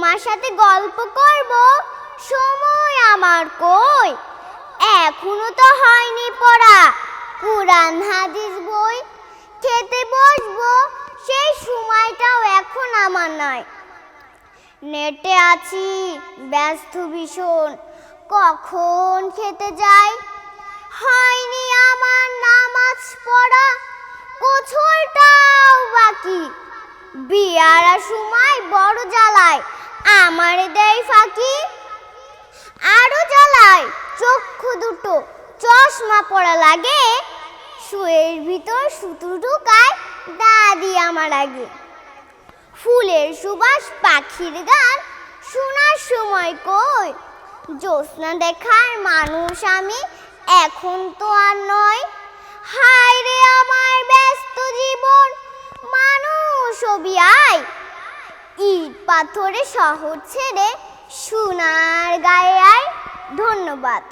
তোমার সাথে গল্প করব, সময় আমার কই। এখনো তো হয়নি পড়া কুরআন হাদিস বই। খেতে বসবো, সেই সময়টাও এখন আমার নাই। নেটে আছি ব্যস্ত ভীষণ, কখন খেতে যাই। হয়নি আমার নামাজ পড়া, গোসলটাও বাকি। বিয়ারা সময় বড় জ্বালায়, আমারে দেয় ফাঁকি। আরো জ্বালায় চক্ষু দুটো, চশমা পড়া লাগে। শুয়ের ভিতর সুতো ঢুকায় দাদি আমার আগে। ফুলের সুবাস, পাখির গান শোনার সময় কই। জ্যোৎস্না দেখার মানুষ আমি এখন তো আর নয়। হায় রে আমার ব্যস্ত জীবন, মানুষ ছবি আয়। ইট পাথরে শহর ছেড়ে সোনার গায়ে আয়। ধন্যবাদ।